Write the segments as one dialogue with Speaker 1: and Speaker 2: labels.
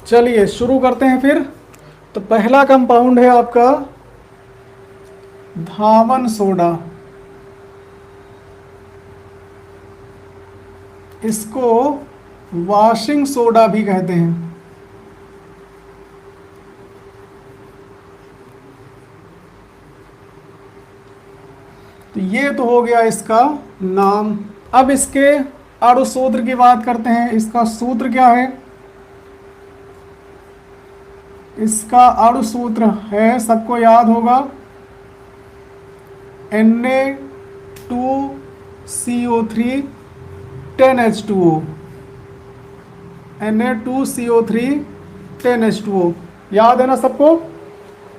Speaker 1: चलिए शुरू करते हैं फिर। तो पहला कंपाउंड है आपका धावन सोडा। इसको वॉशिंग सोडा भी कहते हैं। तो ये तो हो गया इसका नाम। अब इसके अणु सूत्र की बात करते हैं। इसका सूत्र क्या है? इसका अणु सूत्र है, सबको याद होगा, Na2CO3 10H2O। Na2CO3 10H2O याद है ना सबको?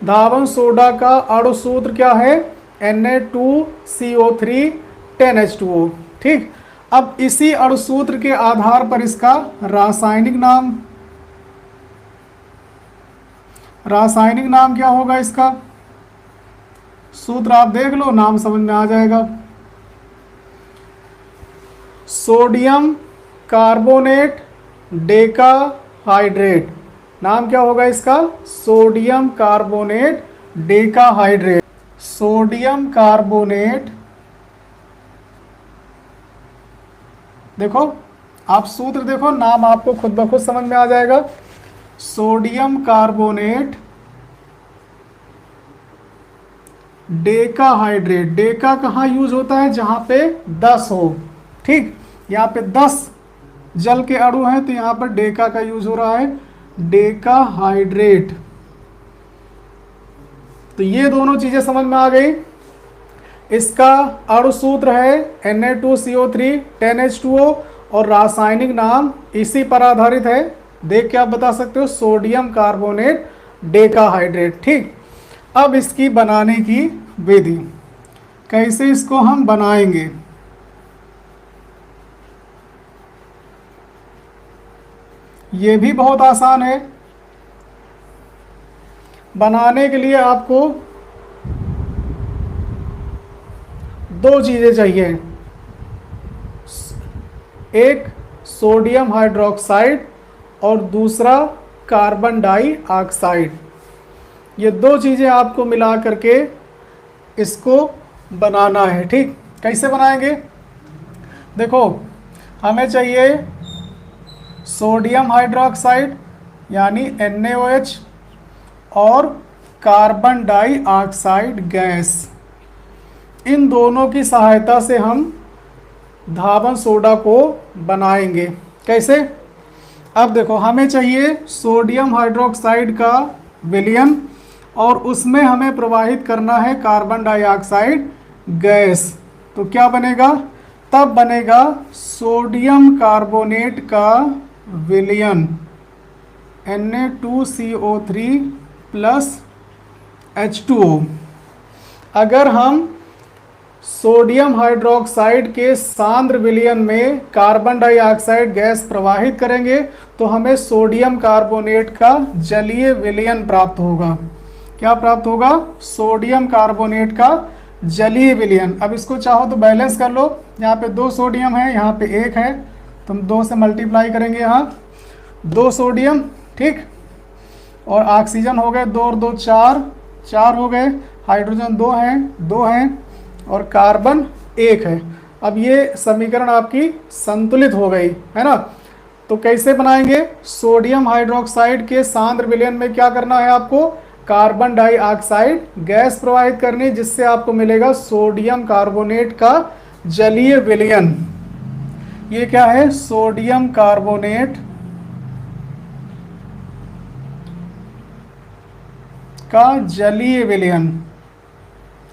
Speaker 1: धावन सोडा का अणु सूत्र क्या है? Na2CO3 10H2O। ठीक। अब इसी अणु सूत्र के आधार पर इसका रासायनिक नाम क्या होगा? इसका सूत्र आप देख लो, नाम समझ में आ जाएगा। Sodium carbonate decahydrate. नाम क्या होगा इसका? Sodium carbonate decahydrate. Sodium carbonate, देखो आप सूत्र देखो, नाम आपको खुद ब खुद समझ में आ जाएगा। Sodium carbonate decahydrate. डेका कहाँ यूज होता है? जहां पे 10 हो। ठीक, यहाँ पे 10 जल के अणु हैं तो यहाँ पर डेका का यूज हो रहा है, डेकाहाइड्रेट। तो ये दोनों चीजें समझ में आ गई। इसका अणु सूत्र है Na2CO3 10H2O और रासायनिक नाम इसी पर आधारित है। देख के आप बता सकते हो, सोडियम कार्बोनेट डेकाहाइड्रेट। ठीक। अब इसकी बनाने की विधि, कैसे इसको हम बनाएंगे? ये भी बहुत आसान है। बनाने के लिए आपको दो चीजें चाहिए, एक सोडियम हाइड्रोक्साइड और दूसरा कार्बन डाइऑक्साइड। ये दो चीजें आपको मिला करके इसको बनाना है। ठीक, कैसे बनाएंगे? देखो, हमें चाहिए सोडियम हाइड्रोक्साइड यानी NaOH और कार्बन डाइऑक्साइड गैस। इन दोनों की सहायता से हम धावन सोडा को बनाएंगे। कैसे? अब देखो, हमें चाहिए सोडियम हाइड्रोक्साइड का विलयन और उसमें हमें प्रवाहित करना है कार्बन डाइऑक्साइड गैस। तो क्या बनेगा? तब बनेगा सोडियम कार्बोनेट का विलयन Na2CO3 प्लस H2O। अगर हम सोडियम हाइड्रोक्साइड के सांद्र विलयन में कार्बन डाइऑक्साइड गैस प्रवाहित करेंगे तो हमें सोडियम कार्बोनेट का जलीय विलयन प्राप्त होगा। क्या प्राप्त होगा? सोडियम कार्बोनेट का जलीय विलयन। अब इसको चाहो तो बैलेंस कर लो, यहाँ पे 2 सोडियम है, यहाँ पे 1 है, तो हम 2 से मल्टीप्लाई करेंगे। यहाँ 2 सोडियम, ठीक, और ऑक्सीजन हो गए 2 और 2 4 हो गए, हाइड्रोजन 2 हैं और कार्बन 1 है। अब ये समीकरण आपकी संतुलित हो गई है ना। तो कैसे बनाएंगे? सोडियम हाइड्रोक्साइड के सांद्र विलयन में क्या करना है आपको? कार्बन डाइऑक्साइड गैस प्रवाहित करनी, जिससे आपको मिलेगा सोडियम कार्बोनेट का जलीय विलयन। ये क्या है? सोडियम कार्बोनेट का जलीय विलयन।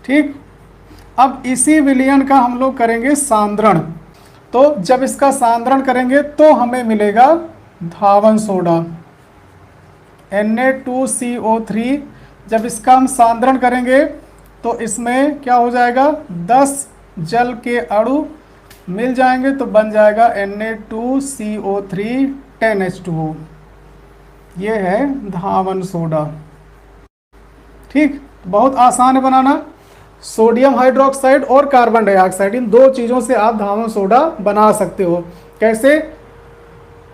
Speaker 1: ठीक। अब इसी विलयन का हम लोग करेंगे सांद्रण। तो जब इसका सांद्रण करेंगे तो हमें मिलेगा धावन सोडा Na2CO3। जब इसका हम सांद्रण करेंगे तो इसमें क्या हो जाएगा? 10 जल के अणु मिल जाएंगे तो बन जाएगा Na2CO3 10H2O। ये है धावन सोडा। ठीक, बहुत आसान है बनाना। सोडियम हाइड्रोक्साइड और कार्बन डाइऑक्साइड, इन दो चीज़ों से आप धावन सोडा बना सकते हो। कैसे?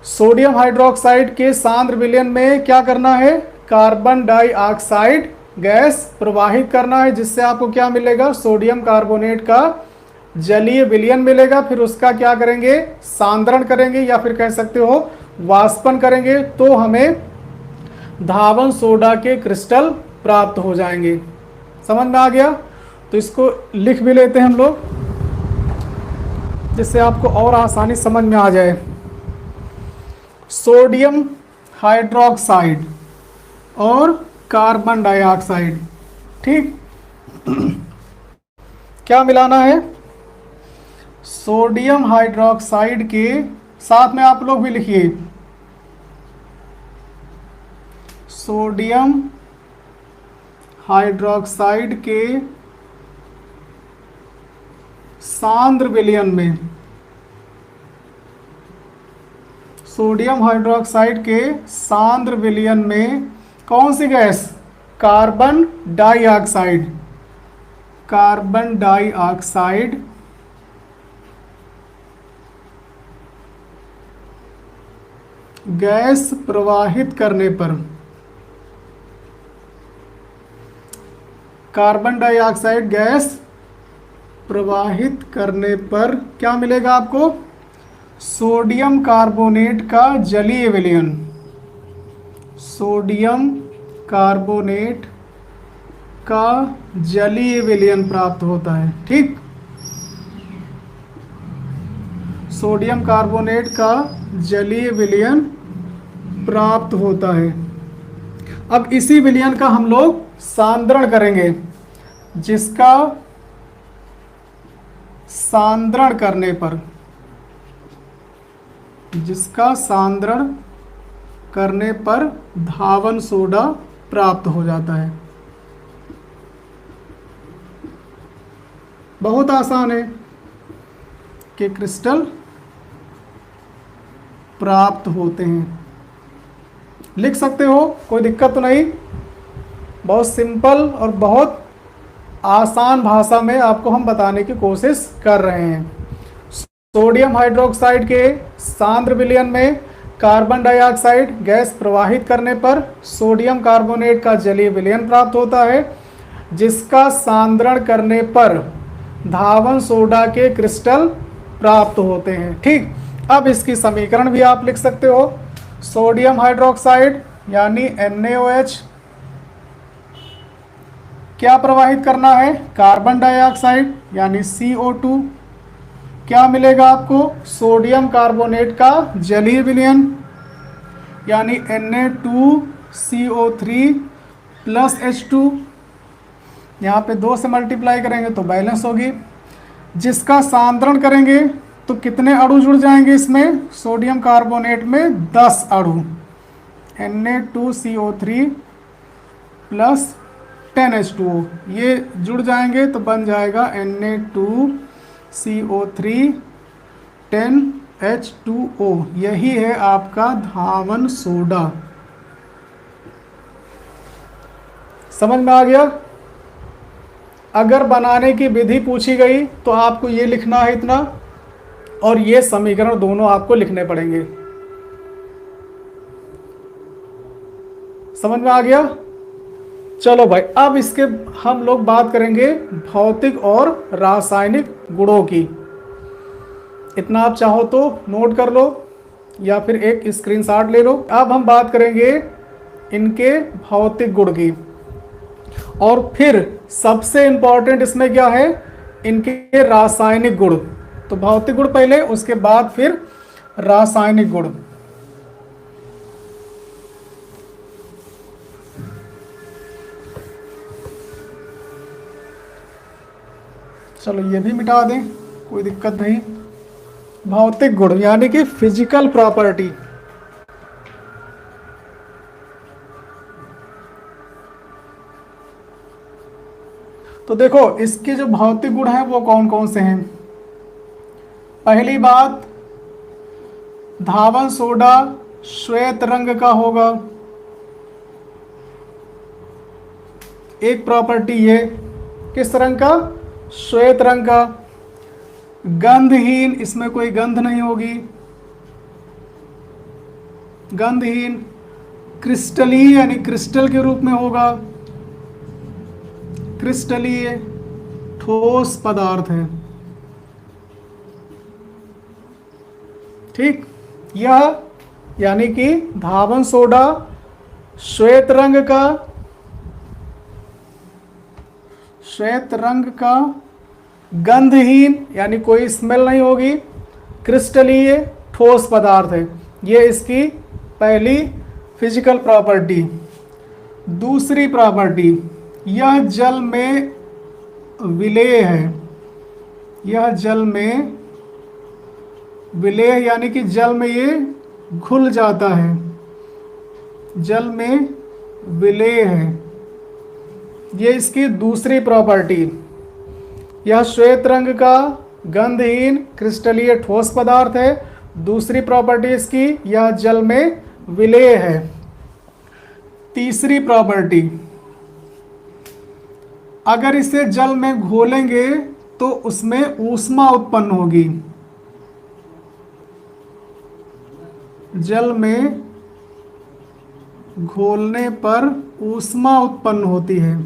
Speaker 1: सोडियम हाइड्रोक्साइड के सांद्र विलयन में क्या करना है, कार्बन डाइऑक्साइड गैस प्रवाहित करना है, जिससे आपको क्या मिलेगा, सोडियम कार्बोनेट का जलीय विलयन मिलेगा। फिर उसका क्या करेंगे, सांद्रण करेंगे या फिर कह सकते हो वाष्पन करेंगे, तो हमें धावन सोडा के क्रिस्टल प्राप्त हो जाएंगे। समझ में आ गया? तो इसको लिख भी लेते हैं हम लोग, जिससे आपको और आसानी समझ में आ जाए। सोडियम हाइड्रोक्साइड और कार्बन डाइऑक्साइड, ठीक। क्या मिलाना है, सोडियम हाइड्रोक्साइड के साथ में आप लोग भी लिखिए, सोडियम हाइड्रोक्साइड के सांद्र विलयन में, सोडियम हाइड्रोक्साइड के सांद्र विलयन में कौन सी gas, carbon dioxide, carbon dioxide gas प्रवाहित करने पर, कार्बन डाइऑक्साइड गैस प्रवाहित करने पर क्या मिलेगा आपको, सोडियम कार्बोनेट का जलीय विलयन, सोडियम कार्बोनेट का जलीय विलयन प्राप्त होता है, ठीक। सोडियम कार्बोनेट का जलीय विलयन प्राप्त होता है। अब इसी विलयन का हम लोग सांद्रण करेंगे, जिसका सांद्रण करने पर, जिसका सांद्रण करने पर धावन सोडा प्राप्त हो जाता है। बहुत आसान है कि क्रिस्टल प्राप्त होते हैं। लिख सकते हो, कोई दिक्कत तो नहीं। बहुत सिंपल और बहुत आसान भाषा में आपको हम बताने की कोशिश कर रहे हैं। सोडियम हाइड्रोक्साइड के सांद्र विलयन में कार्बन डाइऑक्साइड गैस प्रवाहित करने पर सोडियम कार्बोनेट का जलीय विलयन प्राप्त होता है, जिसका सांद्रण करने पर धावन सोडा के क्रिस्टल प्राप्त होते हैं, ठीक। अब इसकी समीकरण भी आप लिख सकते हो। सोडियम हाइड्रोक्साइड यानी NaOH क्या प्रवाहित करना है, कार्बन डाइऑक्साइड यानी CO2। क्या मिलेगा आपको, सोडियम कार्बोनेट का जलीय विलयन यानी Na2CO3 प्लस H2। यहाँ पे 2 से मल्टीप्लाई करेंगे तो बैलेंस होगी। जिसका सांद्रण करेंगे तो कितने अणु जुड़ जाएंगे इसमें, सोडियम कार्बोनेट में 10 अणु, Na2CO3 प्लस 10H2O, ये जुड़ जाएंगे तो बन जाएगा Na2CO3 10H2O। यही है आपका धावन सोडा। समझ में आ गया? अगर बनाने की विधि पूछी गई तो आपको ये लिखना है इतना, और ये समीकरण दोनों आपको लिखने पड़ेंगे। समझ में आ गया? चलो भाई, अब इसके हम लोग बात करेंगे भौतिक और रासायनिक गुणों की। इतना आप चाहो तो नोट कर लो या फिर एक स्क्रीनशॉट ले लो। अब हम बात करेंगे इनके भौतिक गुण की, और फिर सबसे इंपॉर्टेंट इसमें क्या है, इनके रासायनिक गुण। तो भौतिक गुण पहले, उसके बाद फिर रासायनिक गुण। चलो ये भी मिटा दें, कोई दिक्कत नहीं। भौतिक गुण यानी कि फिजिकल प्रॉपर्टी। तो देखो इसके जो भौतिक गुण हैं वो कौन कौन से हैं। पहली बात, धावन सोडा श्वेत रंग का होगा। एक प्रॉपर्टी ये, किस रंग का, श्वेत रंग का। गंधहीन, इसमें कोई गंध नहीं होगी। गंधहीन, क्रिस्टलीय यानी क्रिस्टल के रूप में होगा, क्रिस्टलीय ठोस पदार्थ है। ठीक, यह यानी कि धावन सोडा श्वेत रंग का गंधहीन यानी कोई स्मेल नहीं होगी, क्रिस्टलीय ठोस पदार्थ है। ये इसकी पहली फिजिकल प्रॉपर्टी। दूसरी प्रॉपर्टी, यह जल में विलेय है। यह जल में विलेय यानी कि जल में ये घुल जाता है, जल में विलेय है। ये इसकी दूसरी प्रॉपर्टी। यह श्वेत रंग का गंधहीन क्रिस्टलीय ठोस पदार्थ है। दूसरी प्रॉपर्टी इसकी, यह जल में विलेय है। तीसरी प्रॉपर्टी, अगर इसे जल में घोलेंगे तो उसमें ऊष्मा उत्पन्न होगी। जल में घोलने पर ऊष्मा उत्पन्न होती है।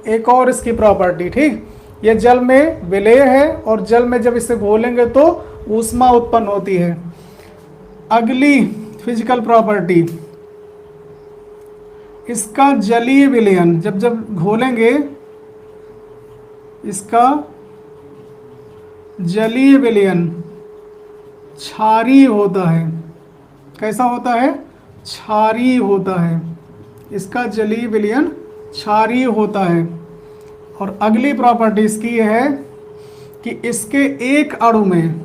Speaker 1: एक और इसकी प्रॉपर्टी, ठीक, ये जल में विलेय है और जल में जब इसे घोलेंगे तो ऊष्मा उत्पन्न होती है। अगली फिजिकल प्रॉपर्टी, इसका जलीय विलयन, जब घोलेंगे इसका जलीय विलयन क्षारीय होता है। कैसा होता है? क्षारीय होता है। इसका जलीय विलयन क्षारीय होता है। और अगली प्रॉपर्टी इसकी यह है कि इसके एक अणु में,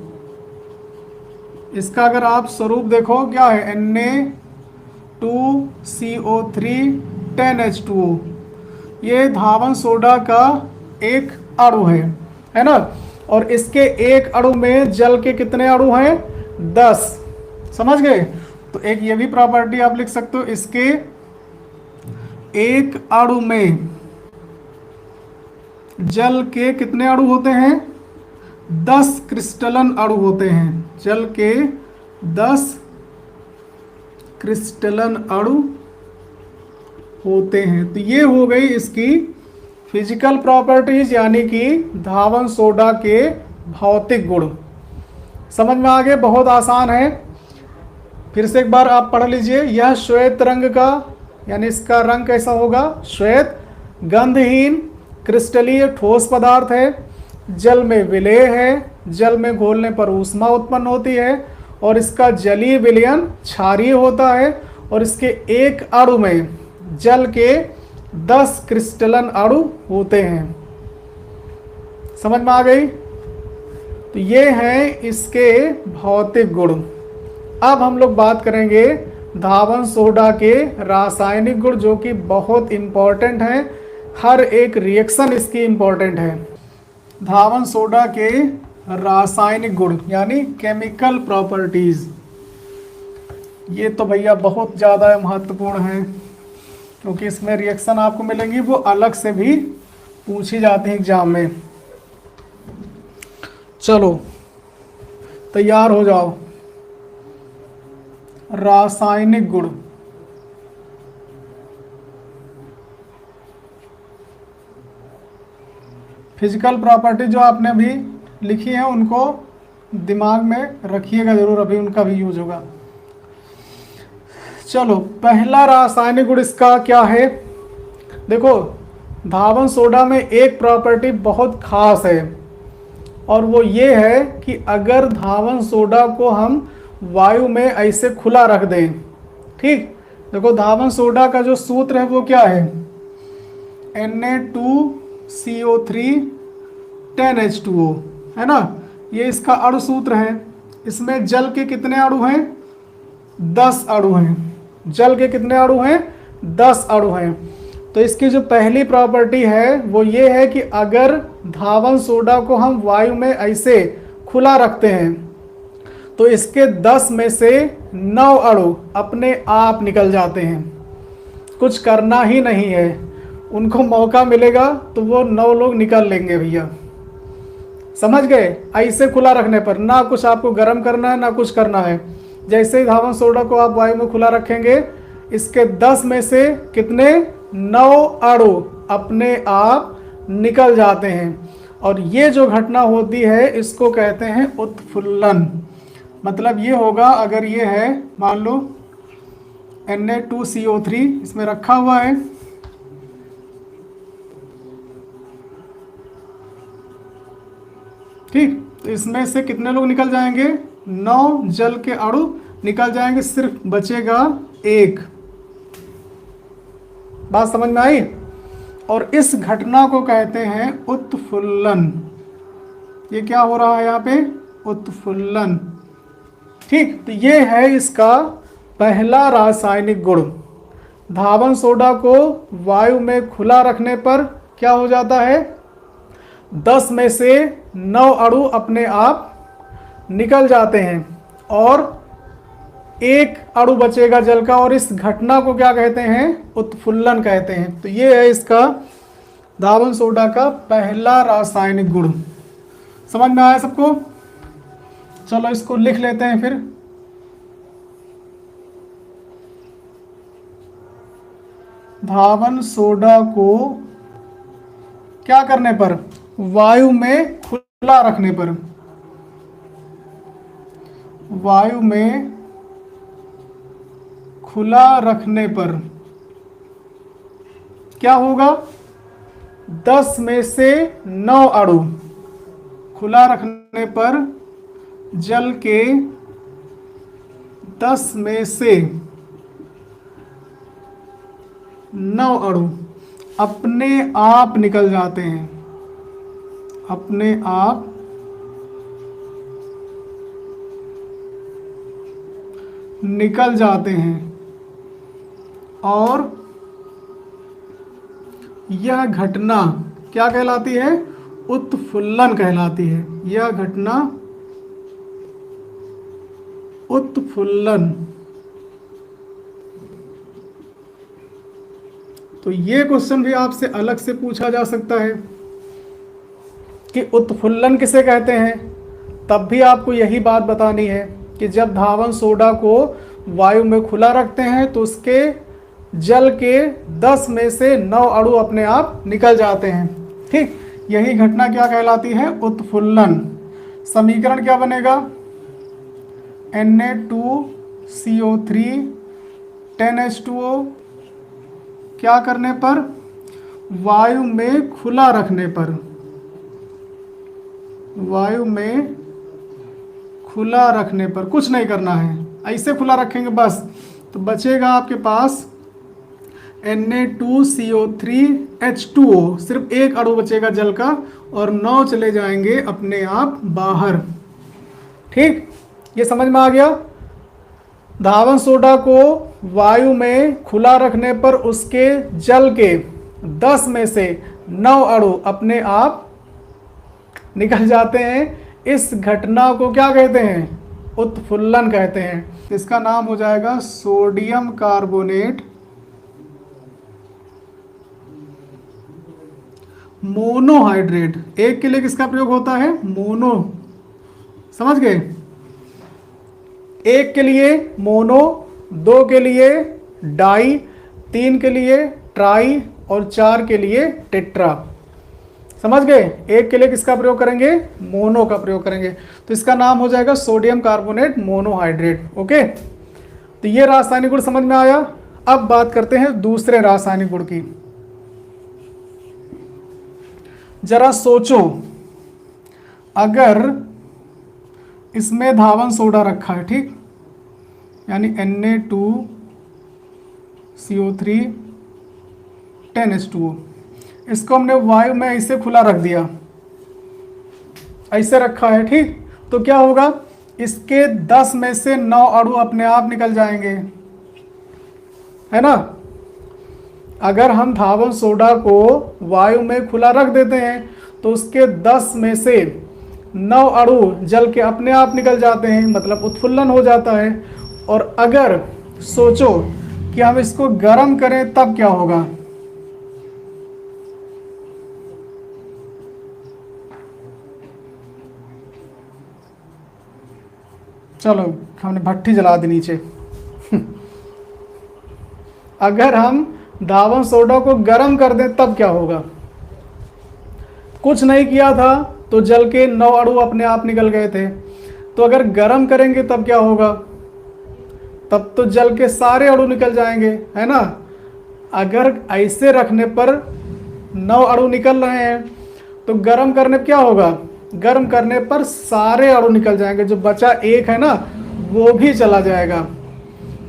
Speaker 1: इसका अगर आप स्वरूप देखो क्या है, Na2CO3 10H2O, ये धावन सोडा का एक अणु है ना। और इसके एक अणु में जल के कितने अणु हैं? 10। समझ गए? तो एक ये भी प्रॉपर्टी आप लिख सकते हो, इसके एक अणु में जल के कितने अणु होते हैं? 10 क्रिस्टलन अणु होते हैं। जल के 10 क्रिस्टलन अणु होते हैं। तो ये हो गई इसकी फिजिकल प्रॉपर्टीज, यानी कि धावन सोडा के भौतिक गुण। समझ में आ गए? बहुत आसान है। फिर से एक बार आप पढ़ लीजिए। यह श्वेत रंग का, यानी इसका रंग कैसा होगा? श्वेत, गंधहीन क्रिस्टलीय ठोस पदार्थ है, जल में विलेय है, जल में घोलने पर ऊष्मा उत्पन्न होती है और इसका जलीय विलयन क्षारीय होता है और इसके एक अणु में जल के 10 क्रिस्टलन अणु होते हैं। समझ में आ गई? तो ये हैं इसके भौतिक गुण। अब हम लोग बात करेंगे धावन सोडा के रासायनिक गुण, जो कि बहुत इंपॉर्टेंट हैं। हर एक रिएक्शन इसकी इंपॉर्टेंट है। धावन सोडा के रासायनिक गुण यानी केमिकल प्रॉपर्टीज, ये तो भैया बहुत ज़्यादा महत्वपूर्ण है, क्योंकि इसमें रिएक्शन आपको मिलेंगी वो अलग से भी पूछी जाती है एग्जाम में। चलो तैयार हो जाओ। रासायनिक गुण, फिजिकल प्रॉपर्टी जो आपने अभी लिखी है उनको दिमाग में रखिएगा जरूर, अभी उनका भी यूज होगा। चलो पहला रासायनिक गुण इसका क्या है? देखो धावन सोडा में एक प्रॉपर्टी बहुत खास है और वो ये है कि अगर धावन सोडा को हम वायु में ऐसे खुला रख दें, ठीक, देखो धावन सोडा का जो सूत्र है वो क्या है? Na2CO3 10H2O, है ना। ये इसका अणु सूत्र है। इसमें जल के कितने अणु हैं? 10 अणु हैं। जल के कितने अणु हैं? 10 अणु हैं। तो इसकी जो पहली प्रॉपर्टी है वो ये है कि अगर धावन सोडा को हम वायु में ऐसे खुला रखते हैं तो इसके 10 में से 9 अणु अपने आप निकल जाते हैं, कुछ करना ही नहीं है। उनको मौका मिलेगा तो वो 9 लोग निकल लेंगे भैया। समझ गए? ऐसे खुला रखने पर ना कुछ आपको गर्म करना है ना कुछ करना है। जैसे ही धावन सोडा को आप वायु में खुला रखेंगे, इसके 10 में से कितने 9 अणु अपने आप निकल जाते हैं। और ये जो घटना होती है इसको कहते हैं उत्फुल्लन। मतलब ये होगा, अगर ये है मान लो Na2CO3 इसमें रखा हुआ है, ठीक, तो इसमें से कितने लोग निकल जाएंगे? 9 जल के अणु निकल जाएंगे, सिर्फ बचेगा 1। बात समझ में आई? और इस घटना को कहते हैं उत्फुल्लन। ये क्या हो रहा है यहाँ पे? उत्फुल्लन। ठीक, तो ये है इसका पहला रासायनिक गुण। धावन सोडा को वायु में खुला रखने पर क्या हो जाता है? 10 में से 9 अणु अपने आप निकल जाते हैं और 1 अणु बचेगा जल का, और इस घटना को क्या कहते हैं? उत्फुल्लन कहते हैं। तो ये है इसका धावन सोडा का पहला रासायनिक गुण। समझ में आया सबको? चलो इसको लिख लेते हैं फिर। धावन सोडा को क्या करने पर? वायु में खुला रखने पर। वायु में खुला रखने पर क्या होगा? 10 में से 9 अणु खुला रखने पर जल के 10 में से 9 अणु अपने आप निकल जाते हैं। अपने आप निकल जाते हैं और यह घटना क्या कहलाती है? उत्फुल्लन कहलाती है। यह घटना उत्फुल्लन। तो ये क्वेश्चन भी आपसे अलग से पूछा जा सकता है कि उत्फुल्लन किसे कहते हैं। तब भी आपको यही बात बतानी है कि जब धावन सोडा को वायु में खुला रखते हैं तो उसके जल के 10 में से 9 अणु अपने आप निकल जाते हैं। ठीक, यही घटना क्या कहलाती है? उत्फुल्लन। समीकरण क्या बनेगा? Na2CO3 10H2O क्या करने पर? वायु में खुला रखने पर। वायु में खुला रखने पर कुछ नहीं करना है, ऐसे खुला रखेंगे बस, तो बचेगा आपके पास Na2CO3H2O, सिर्फ 1 अणु बचेगा जल का और 9 चले जाएंगे अपने आप बाहर। ठीक, ये समझ में आ गया? धावन सोडा को वायु में खुला रखने पर उसके जल के 10 में से 9 अणु अपने आप निकल जाते हैं। इस घटना को क्या कहते हैं? उत्फुल्लन कहते हैं। इसका नाम हो जाएगा सोडियम कार्बोनेट मोनोहाइड्रेट। एक के लिए किसका प्रयोग होता है? मोनो। समझ गए? एक के लिए मोनो, 2 के लिए डाई, 3 के लिए ट्राई और 4 के लिए टेट्रा। समझ गए? एक के लिए किसका प्रयोग करेंगे? मोनो का प्रयोग करेंगे। तो इसका नाम हो जाएगा सोडियम कार्बोनेट मोनोहाइड्रेट। ओके, तो ये रासायनिक गुण समझ में आया। अब बात करते हैं दूसरे रासायनिक गुण की। जरा सोचो, अगर इसमें धावन सोडा रखा है, ठीक, यानी Na2CO3 10H2O, इसको हमने वायु में ऐसे खुला रख दिया, ऐसे रखा है, ठीक, तो क्या होगा? इसके 10 में से 9 अणु अपने आप निकल जाएंगे, है ना। अगर हम धावन सोडा को वायु में खुला रख देते हैं तो उसके 10 में से 9 अणु जल के अपने आप निकल जाते हैं, मतलब उत्फुल्लन हो जाता है। और अगर सोचो कि हम इसको गर्म करें तब क्या होगा? चलो हमने भट्टी जला दी नीचे। अगर हम धावन सोडा को गर्म कर दें तब क्या होगा? कुछ नहीं किया था तो जल के 9 अणु अपने आप निकल गए थे। तो अगर गर्म करेंगे तब क्या होगा? तब तो जल के सारे अणु निकल जाएंगे, है ना। अगर ऐसे रखने पर 9 अणु निकल रहे हैं तो गर्म करने पर क्या होगा? गर्म करने पर सारे अणु निकल जाएंगे, जो बचा एक है ना वो भी चला जाएगा।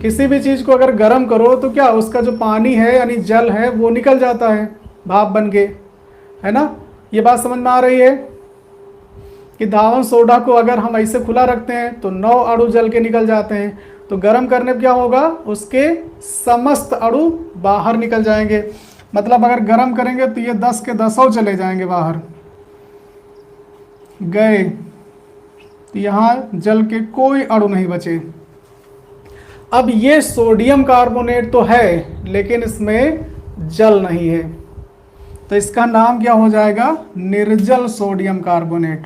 Speaker 1: किसी भी चीज़ को अगर गर्म करो तो क्या उसका जो पानी है यानी जल है वो निकल जाता है भाप बन के, है ना। ये बात समझ में आ रही है कि धावन सोडा को अगर हम ऐसे खुला रखते हैं तो 9 अणु जल के निकल जाते हैं, तो गर्म करने पर क्या होगा? उसके समस्त अणु बाहर निकल जाएंगे। मतलब अगर गर्म करेंगे तो ये 10 के 10 चले जाएंगे बाहर गए, तो यहाँ जल के कोई अणु नहीं बचे। अब ये सोडियम कार्बोनेट तो है लेकिन इसमें जल नहीं है, तो इसका नाम क्या हो जाएगा? निर्जल सोडियम कार्बोनेट।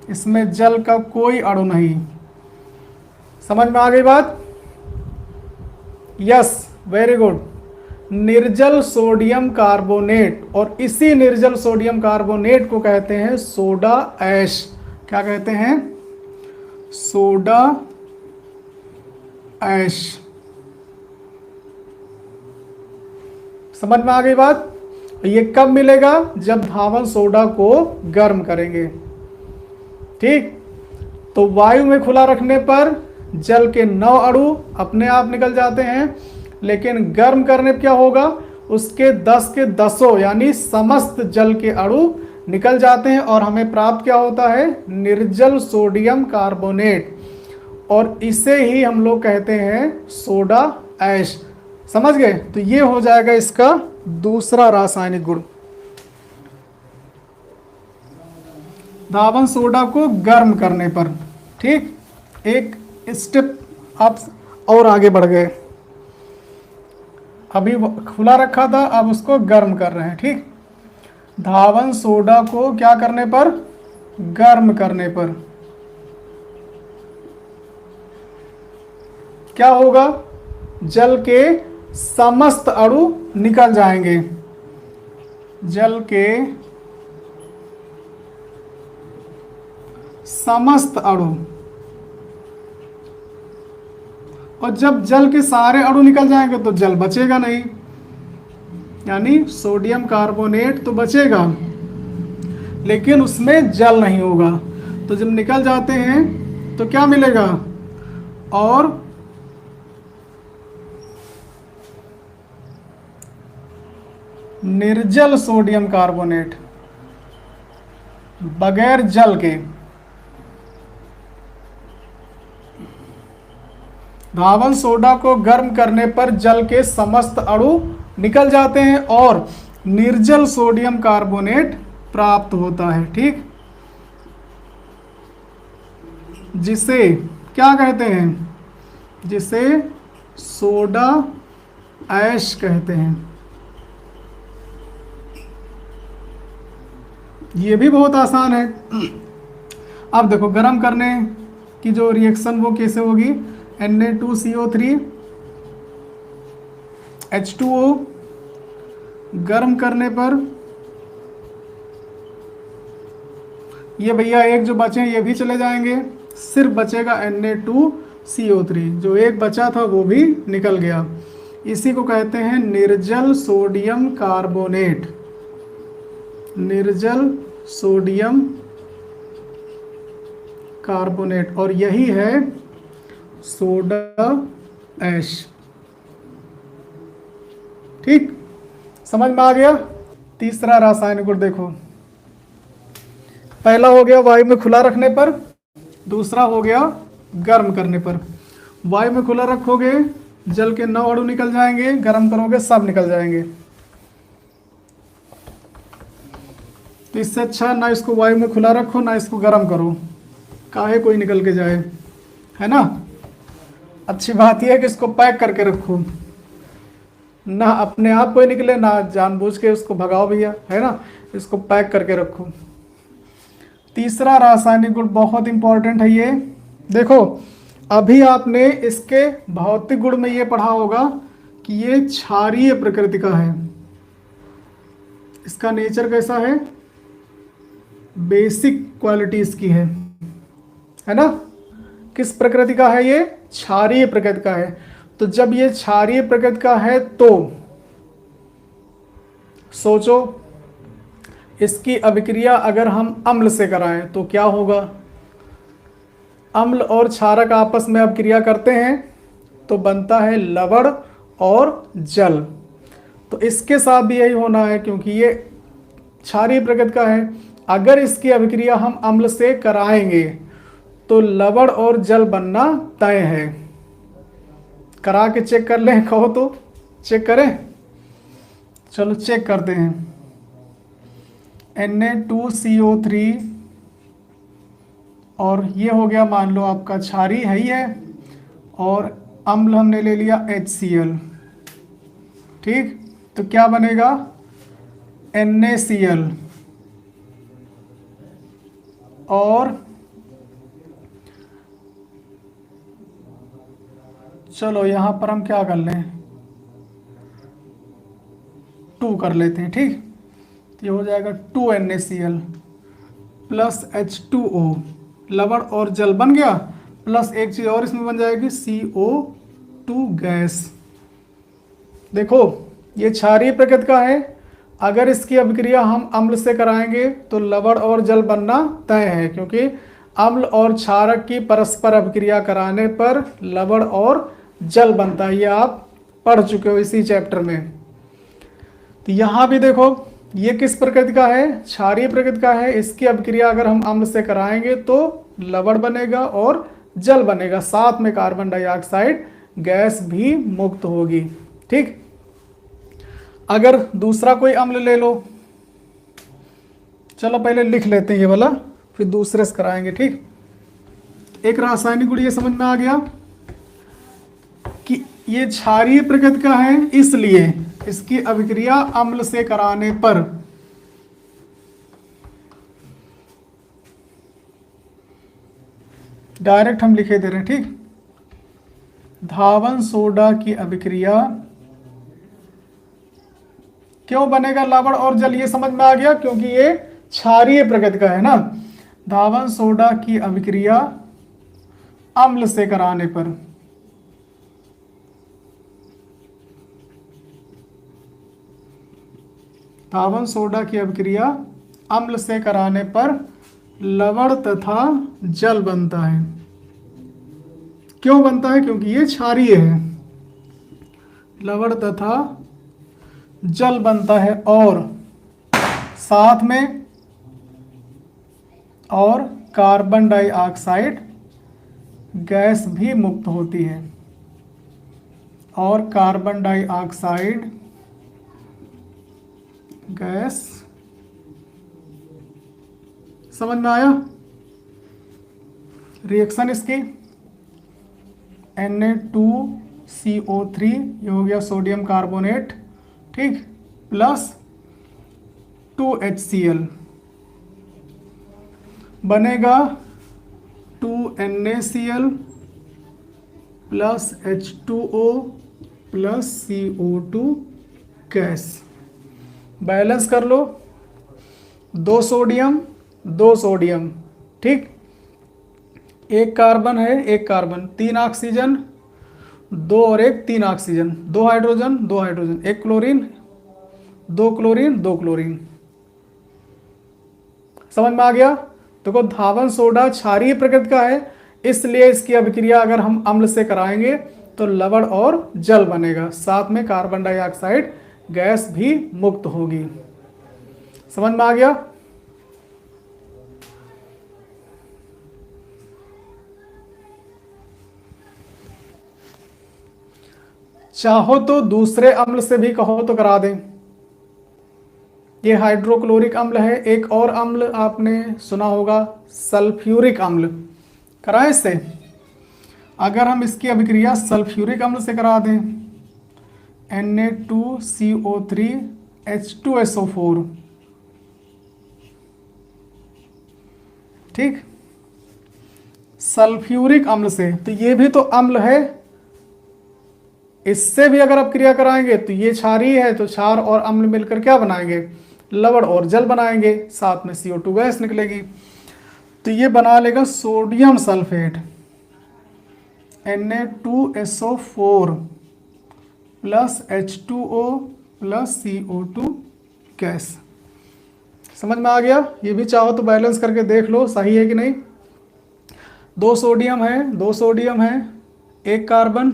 Speaker 1: इसमें जल का कोई अणु नहीं। समझ में आ गई बात? Yes, very good. निर्जल सोडियम कार्बोनेट, और इसी निर्जल सोडियम कार्बोनेट को कहते हैं सोडा ऐश। क्या कहते हैं? Soda ash. समझ में आ गई बात? ये कब मिलेगा? जब धावन सोडा को गर्म करेंगे। ठीक, तो वायु में खुला रखने पर जल के 9 अणु अपने आप निकल जाते हैं, लेकिन गर्म करने पर क्या होगा? उसके 10 के 10 यानी समस्त जल के अणु निकल जाते हैं और हमें प्राप्त क्या होता है? निर्जल सोडियम कार्बोनेट, और इसे ही हम लोग कहते हैं सोडा ऐश। समझ गए? तो ये हो जाएगा इसका दूसरा रासायनिक गुण। धावन सोडा को गर्म करने पर। ठीक, एक स्टेप आप और आगे बढ़ गए। अभी खुला रखा था, अब उसको गर्म कर रहे हैं। ठीक, धावन सोडा को क्या करने पर? गर्म करने पर क्या होगा? जल के समस्त अणु निकल जाएंगे। जल के समस्त अणु, और जब जल के सारे अणु निकल जाएंगे तो जल बचेगा नहीं, यानी सोडियम कार्बोनेट तो बचेगा लेकिन उसमें जल नहीं होगा। तो जब निकल जाते हैं तो क्या मिलेगा? और निर्जल सोडियम कार्बोनेट, बगैर जल के। धावन सोडा को गर्म करने पर जल के समस्त अणु निकल जाते हैं और निर्जल सोडियम कार्बोनेट प्राप्त होता है। ठीक, जिसे क्या कहते हैं? जिसे सोडा ऐश कहते हैं। ये भी बहुत आसान है। अब देखो गर्म करने की जो रिएक्शन वो कैसे होगी? Na2CO3 H2O, गर्म करने पर ये भैया एक जो बचे ये भी चले जाएंगे, सिर्फ बचेगा Na2CO3। जो एक बचा था वो भी निकल गया। इसी को कहते हैं निर्जल सोडियम कार्बोनेट। निर्जल सोडियम कार्बोनेट, और यही है सोडा ऐश। ठीक, समझ में आ गया? तीसरा रासायनिक गुण देखो, पहला हो गया वायु में खुला रखने पर, दूसरा हो गया गर्म करने पर। वायु में खुला रखोगे जल के 9 अणु निकल जाएंगे, गर्म करोगे सब निकल जाएंगे। तो इससे अच्छा ना इसको वायु में खुला रखो ना इसको गर्म करो, काहे कोई निकल के जाए, है ना। अच्छी बात यह है कि इसको पैक करके रखो, ना अपने आप कोई निकले ना जानबूझ के उसको भगाओ भैया, है ना। इसको पैक करके रखो। तीसरा रासायनिक गुण बहुत इंपॉर्टेंट है ये। देखो अभी आपने इसके भौतिक गुण में ये पढ़ा होगा कि ये क्षारीय प्रकृति का है। इसका नेचर कैसा है? बेसिक क्वालिटी इसकी है ना? किस प्रकृति का है ये? क्षारीय प्रकृति का है। तो जब ये क्षारीय प्रकृति का है तो सोचो, इसकी अभिक्रिया अगर हम अम्ल से कराएं तो क्या होगा? अम्ल और क्षारक आपस में अभिक्रिया करते हैं तो बनता है लवण और जल। तो इसके साथ भी यही होना है, क्योंकि ये क्षारीय प्रकृति का है। अगर इसकी अभिक्रिया हम अम्ल से कराएंगे तो लवण और जल बनना तय है। करा के चेक कर लें, कहो तो चेक करें। चलो चेक करते हैं। Na2CO3 और ये हो गया मान लो आपका क्षारीय है ही है, और अम्ल हमने ले लिया HCl। ठीक, तो क्या बनेगा? NaCl। और चलो यहां पर हम क्या कर लें, 2 कर लेते हैं। ठीक, तो ये हो जाएगा 2NaCl प्लस H2O, लवण और जल बन गया, प्लस एक चीज और इसमें बन जाएगी CO2 गैस। देखो ये क्षारीय प्रकृति का है, अगर इसकी अभिक्रिया हम अम्ल से कराएंगे तो लवण और जल बनना तय है, क्योंकि अम्ल और क्षारक की परस्पर अभिक्रिया कराने पर लवण और जल बनता है। ये आप पढ़ चुके हो इसी चैप्टर में। तो यहाँ भी देखो ये किस प्रकृति का है? क्षारीय प्रकृति का है। इसकी अभिक्रिया अगर हम अम्ल से कराएंगे तो लवण बनेगा और जल बनेगा, साथ में कार्बन डाइऑक्साइड गैस भी मुक्त होगी। ठीक, अगर दूसरा कोई अम्ल ले लो, चलो पहले लिख लेते हैं ये वाला, फिर दूसरे से कराएंगे। ठीक, एक रासायनिक गुण ये समझ में आ गया कि ये क्षारीय प्रकृति का है, इसलिए इसकी अभिक्रिया अम्ल से कराने पर डायरेक्ट हम लिखे दे रहे हैं। ठीक, धावन सोडा की अभिक्रिया क्यों बनेगा लवण और जल? ये समझ में आ गया, क्योंकि ये क्षारीय प्रकृति का है ना। धावन सोडा की अभिक्रिया अम्ल से कराने पर धावन सोडा की अभिक्रिया अम्ल से कराने पर लवण तथा जल बनता है। क्यों बनता है? क्योंकि ये क्षारीय है। लवण तथा जल बनता है और साथ में और कार्बन डाइऑक्साइड गैस भी मुक्त होती है, और कार्बन डाइऑक्साइड गैस। समझ में आया रिएक्शन इसकी? Na2CO3 ये हो गया सोडियम कार्बोनेट, ठीक, प्लस 2HCl बनेगा 2NaCl plus H2O plus CO2 gas. Balance कर लो, 2 सोडियम 2 सोडियम, ठीक, एक कार्बन है एक कार्बन, 3 ऑक्सीजन, 2 और 1 3 oxygen, 2 hydrogen 2 hydrogen, 1 chlorine 2 chlorine 2 chlorine. समझ में आ गया? देखो धावन सोडा क्षारीय प्रकृति का है, इसलिए इसकी अभिक्रिया अगर हम अम्ल से कराएंगे तो लवण और जल बनेगा, साथ में कार्बन डाइऑक्साइड गैस भी मुक्त होगी। समझ में आ गया? चाहो तो दूसरे अम्ल से भी कहो तो करा दें। ये हाइड्रोक्लोरिक अम्ल है। एक और अम्ल आपने सुना होगा सल्फ्यूरिक अम्ल, कराएं इससे। अगर हम इसकी अभिक्रिया सल्फ्यूरिक अम्ल से करा दें, Na2CO3 H2SO4, ठीक, सल्फ्यूरिक अम्ल से, तो ये भी तो अम्ल है, इससे भी अगर आप क्रिया कराएंगे तो ये क्षारीय है, तो क्षार और अम्ल मिलकर क्या बनाएंगे, लवण और जल बनाएंगे, साथ में CO2 गैस निकलेगी। तो ये बना लेगा sodium sulphate Na2SO4 plus H2O plus CO2 gas. समझ में आ गया? ये भी चाहो तो बैलेंस करके देख लो सही है कि नहीं। दो सोडियम है, एक कार्बन,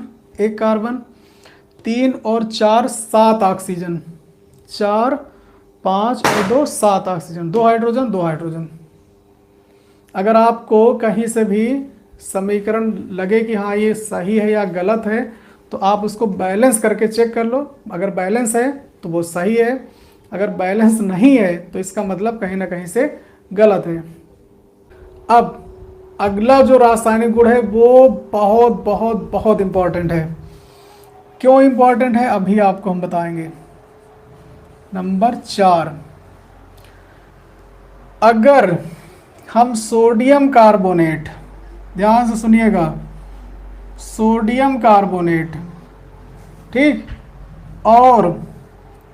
Speaker 1: 3 और 4 7 ऑक्सीजन, 4 5 और 2 7 ऑक्सीजन, 2 हाइड्रोजन। अगर आपको कहीं से भी समीकरण लगे कि हाँ ये सही है या गलत है, तो आप उसको बैलेंस करके चेक कर लो। अगर बैलेंस है तो वो सही है, अगर बैलेंस नहीं है तो इसका मतलब कहीं ना कहीं से गलत है। अब अगला जो रासायनिक गुण है वो बहुत बहुत बहुत इंपॉर्टेंट है। क्यों इंपॉर्टेंट है अभी आपको हम बताएंगे। नंबर 4, अगर हम सोडियम कार्बोनेट, ध्यान से सुनिएगा, सोडियम कार्बोनेट, ठीक, और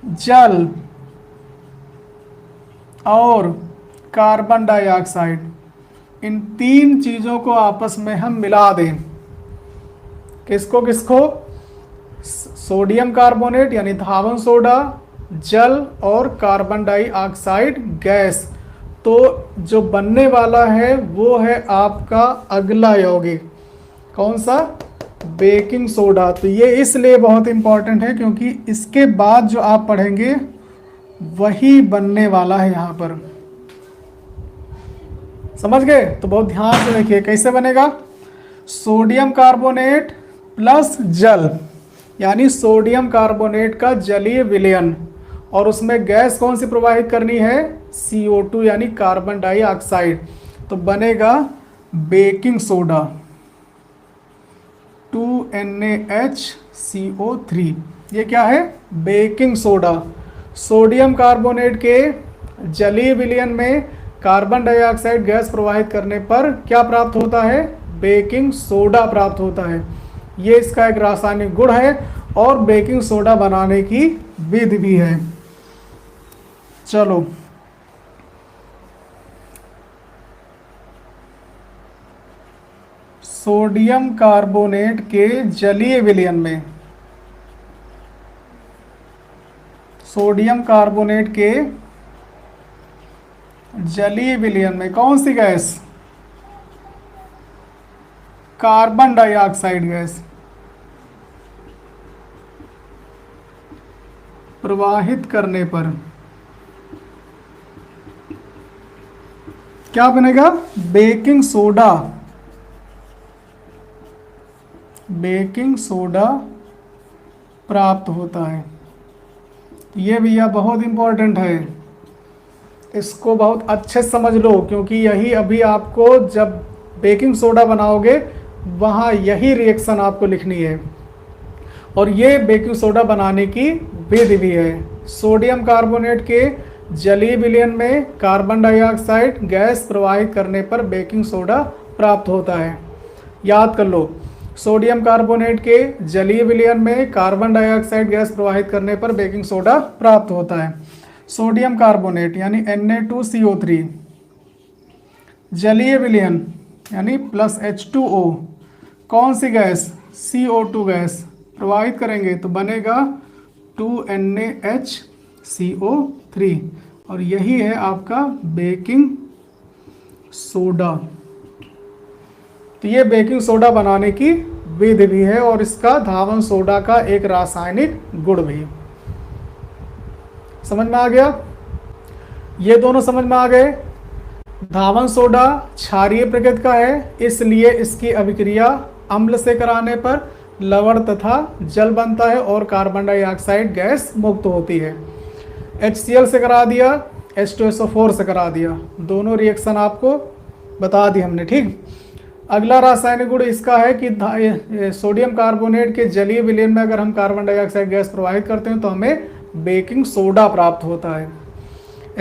Speaker 1: जल और कार्बन डाइऑक्साइड, इन 3 चीज़ों को आपस में हम मिला दें। किसको किसको? सोडियम कार्बोनेट यानी धावन सोडा, जल और कार्बन डाइऑक्साइड गैस, तो जो बनने वाला है वो है आपका अगला यौगिक। कौन सा? Baking soda. तो ये इसलिए बहुत इंपॉर्टेंट है क्योंकि इसके बाद जो आप पढ़ेंगे वही बनने वाला है यहाँ पर। समझ गए? तो बहुत ध्यान से देखिए कैसे बनेगा। सोडियम कार्बोनेट प्लस जल, यानी सोडियम कार्बोनेट का जलीय विलयन, और उसमें गैस कौन सी प्रवाहित करनी है? CO2 यानी कार्बन डाइऑक्साइड। तो बनेगा बेकिंग सोडा, 2NaHCO3। ये क्या है? Baking soda. सोडियम कार्बोनेट के जलीय विलयन में कार्बन डाइऑक्साइड गैस प्रवाहित करने पर क्या प्राप्त होता है? बेकिंग सोडा प्राप्त होता है। ये इसका एक रासायनिक गुण है और बेकिंग सोडा बनाने की विधि भी है। चलो, सोडियम कार्बोनेट के जलीय विलयन में, सोडियम कार्बोनेट के जलीय विलयन में कौन सी गैस? कार्बन डाइऑक्साइड गैस प्रवाहित करने पर क्या बनेगा? Baking soda. बेकिंग सोडा प्राप्त होता है। ये भैया बहुत इंपॉर्टेंट है, इसको बहुत अच्छे से समझ लो, क्योंकि यही अभी आपको जब बेकिंग सोडा बनाओगे वहाँ यही रिएक्शन आपको लिखनी है, और ये बेकिंग सोडा बनाने की विधि भी है। सोडियम कार्बोनेट के जलीय विलयन में कार्बन डाइऑक्साइड गैस प्रवाहित करने पर बेकिंग सोडा प्राप्त होता है। याद कर लो, सोडियम कार्बोनेट के जलीय विलयन में कार्बन डाइऑक्साइड गैस प्रवाहित करने पर बेकिंग सोडा प्राप्त होता है। सोडियम कार्बोनेट यानी Na2CO3, जलीय विलयन यानी प्लस H2O, कौन सी गैस? CO2 गैस प्रवाहित करेंगे तो बनेगा 2NaHCO3, और यही है आपका बेकिंग सोडा। तो ये बेकिंग सोडा बनाने की विधि भी है और इसका धावन सोडा का एक रासायनिक गुण भी। समझ में आ गया? ये दोनों समझ में आ गए। धावन सोडा क्षारीय प्रकृति का है, इसलिए इसकी अभिक्रिया अम्ल से कराने पर लवण तथा जल बनता है और कार्बन डाइऑक्साइड गैस मुक्त होती है। HCl से करा दिया, H2SO4 से करा दिया, दोनों रिएक्शन आपको बता दी हमने, ठीक। अगला रासायनिक गुण इसका है कि सोडियम कार्बोनेट के जलीय विलयन में अगर हम कार्बन डाइऑक्साइड गैस प्रवाहित करते हैं तो हमें बेकिंग सोडा प्राप्त होता है।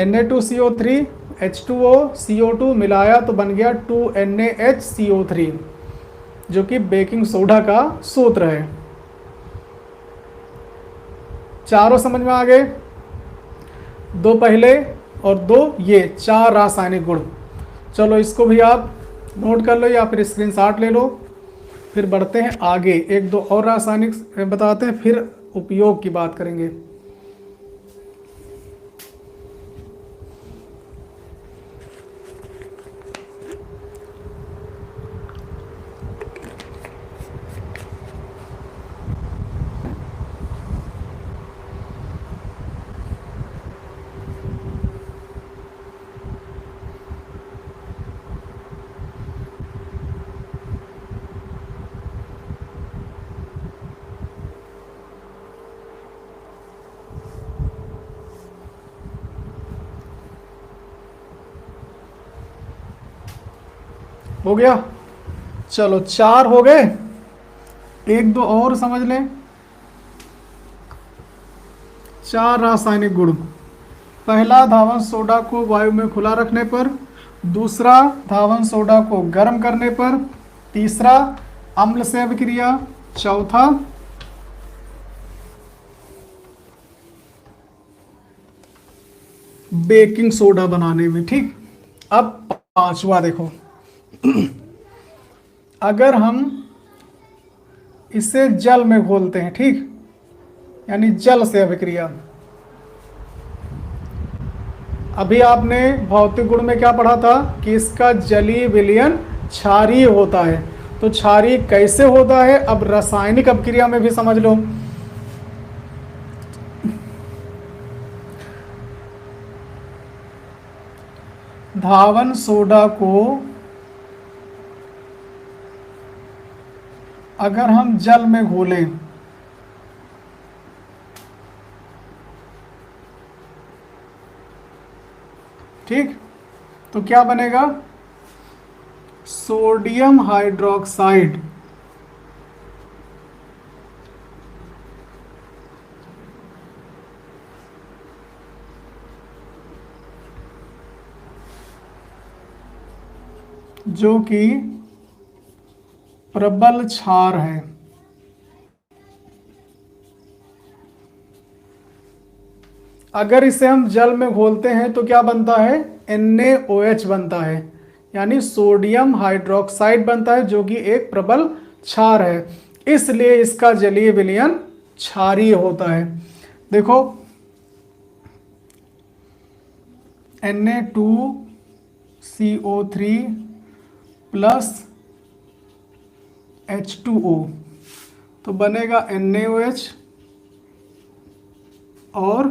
Speaker 1: Na2CO3 H2O CO2 मिलाया तो बन गया 2NaHCO3, जो कि बेकिंग सोडा का सूत्र है। चारों समझ में आ गए, दो पहले और दो ये, चार रासायनिक गुण। चलो इसको भी आप नोट कर लो या फिर स्क्रीनशॉट ले लो। फिर बढ़ते हैं आगे, एक दो और रासायनिक बताते हैं, फिर उपयोग की बात करेंगे। हो गया, चलो चार हो गए, एक दो और समझ लें। चार रासायनिक गुण, पहला धावन सोडा को वायु में खुला रखने पर, दूसरा धावन सोडा को गर्म करने पर, तीसरा अम्ल से अभिक्रिया, चौथा बेकिंग सोडा बनाने में। ठीक, अब पांचवा देखो, अगर हम इसे जल में घोलते हैं, ठीक, यानी जल से अभिक्रिया। अभी आपने भौतिक गुण में क्या पढ़ा था कि इसका जलीय विलयन क्षारीय होता है। तो क्षारीय कैसे होता है, अब रासायनिक अभिक्रिया में भी समझ लो। धावन सोडा को अगर हम जल में घोलें, ठीक, तो क्या बनेगा, सोडियम हाइड्रोक्साइड। जो कि प्रबल क्षार है। अगर इसे हम जल में घोलते हैं तो क्या बनता है, NaOH बनता है, यानी सोडियम हाइड्रोक्साइड बनता है, जो कि एक प्रबल क्षार है। इसलिए इसका जलीय विलयन क्षारीय होता है। देखो Na2CO3 प्लस H2O, तो बनेगा NaOH और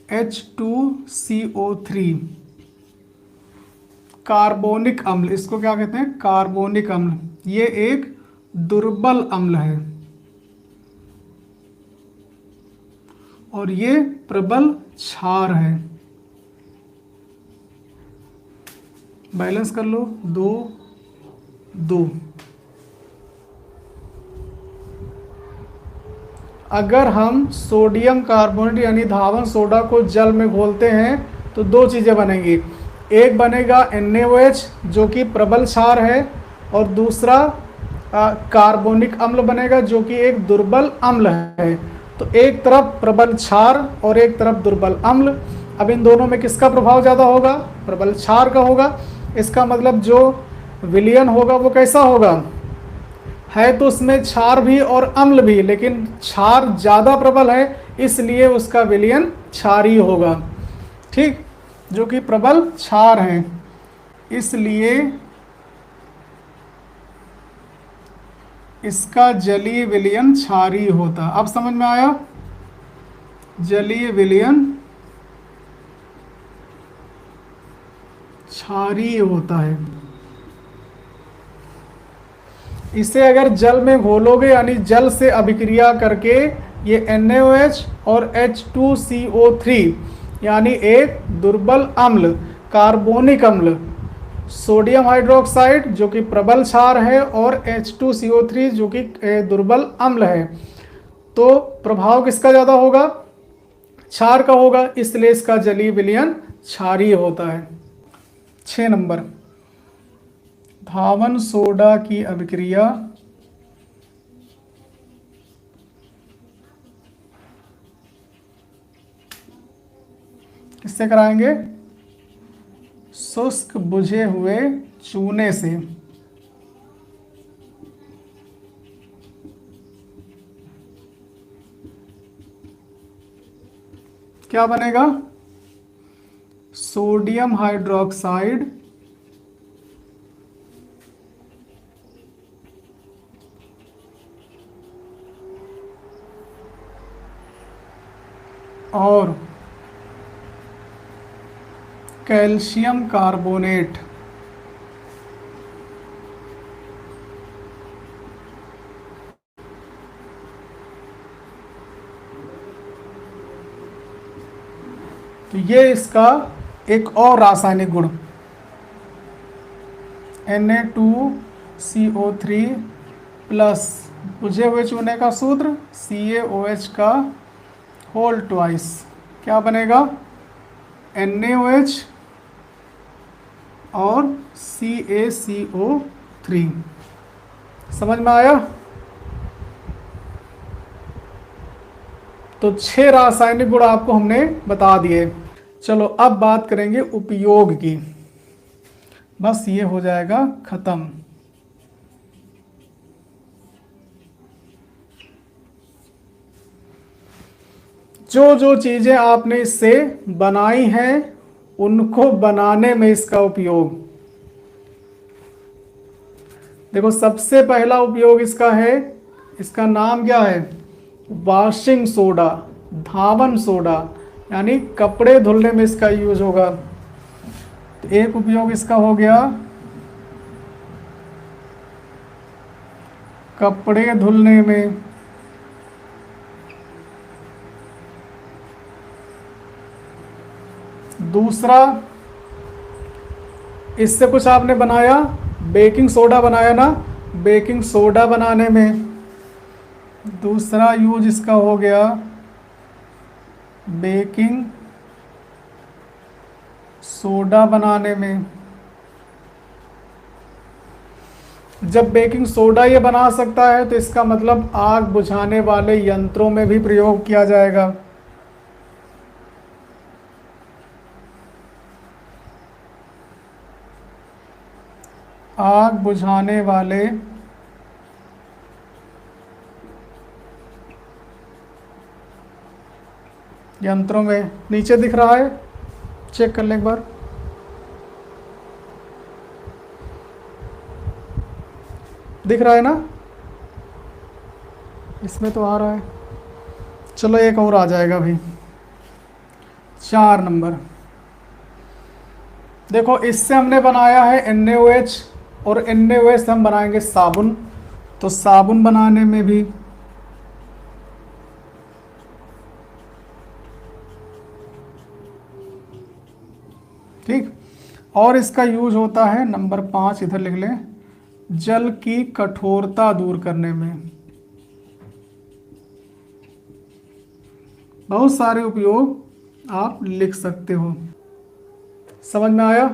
Speaker 1: H2CO3, कार्बोनिक अम्ल। इसको क्या कहते हैं, कार्बोनिक अम्ल। ये एक दुर्बल अम्ल है और ये प्रबल क्षार है। बैलेंस कर लो, 2 2। अगर हम सोडियम कार्बोनेट यानी धावन सोडा को जल में घोलते हैं तो दो चीज़ें बनेंगी, एक बनेगा NaOH जो कि प्रबल क्षार है, और दूसरा कार्बोनिक अम्ल बनेगा जो कि एक दुर्बल अम्ल है। तो एक तरफ प्रबल क्षार और एक तरफ दुर्बल अम्ल। अब इन दोनों में किसका प्रभाव ज़्यादा होगा, प्रबल क्षार का होगा। इसका मतलब जो विलयन होगा वो कैसा होगा, है तो उसमें क्षार भी और अम्ल भी, लेकिन क्षार ज़्यादा प्रबल है, इसलिए उसका विलयन क्षारीय होगा। ठीक, जो कि प्रबल क्षार है, इसलिए इसका जलीय विलयन क्षारीय होता। अब समझ में आया, जलीय विलयन क्षारीय होता है। इसे अगर जल में घोलोगे यानी जल से अभिक्रिया करके ये NaOH और H2CO3 यानी एक दुर्बल अम्ल, कार्बोनिक अम्ल, सोडियम हाइड्रोक्साइड जो कि प्रबल क्षार है और H2CO3 जो कि दुर्बल अम्ल है, तो प्रभाव किसका ज़्यादा होगा, क्षार का होगा, इसलिए इसका जलीय विलयन क्षारीय होता है। 6 नंबर, धावन सोडा की अभिक्रिया किससे कराएंगे? शुष्क बुझे हुए चूने से। क्या बनेगा? सोडियम हाइड्रोक्साइड और कैल्शियम कार्बोनेट। तो ये इसका एक और रासायनिक गुण, Na2CO3 प्लस बुझे हुए चूने का सूत्र CaOH का होल ट्वाइस। क्या बनेगा? NaOH और CaCO3। समझ में आया? तो 6 रासायनिक गुण आपको हमने बता दिए। चलो अब बात करेंगे उपयोग की, बस ये हो जाएगा खत्म। जो जो चीजें आपने इससे बनाई हैं उनको बनाने में इसका उपयोग। देखो सबसे पहला उपयोग इसका है, इसका नाम क्या है? वॉशिंग सोडा, धावन सोडा, यानी कपड़े धुलने में इसका यूज होगा। तो एक उपयोग इसका हो गया कपड़े धुलने में। दूसरा, इससे कुछ आपने बनाया, बेकिंग सोडा बनाया ना, बेकिंग सोडा बनाने में दूसरा यूज इसका हो गया बेकिंग सोडा बनाने में। जब बेकिंग सोडा ये बना सकता है तो इसका मतलब आग बुझाने वाले यंत्रों में भी प्रयोग किया जाएगा। आग बुझाने वाले यंत्रों में, नीचे दिख रहा है, चेक कर ले एक बार। दिख रहा है ना? इसमें तो आ रहा है। चलो एक और आ जाएगा अभी। 4 नंबर, देखो इससे हमने बनाया है NaOH और NaOH से हम बनाएंगे साबुन। तो साबुन बनाने में भी ठीक। और इसका यूज होता है नंबर 5, इधर लिख लें, जल की कठोरता दूर करने में। बहुत सारे उपयोग आप लिख सकते हो। समझ में आया?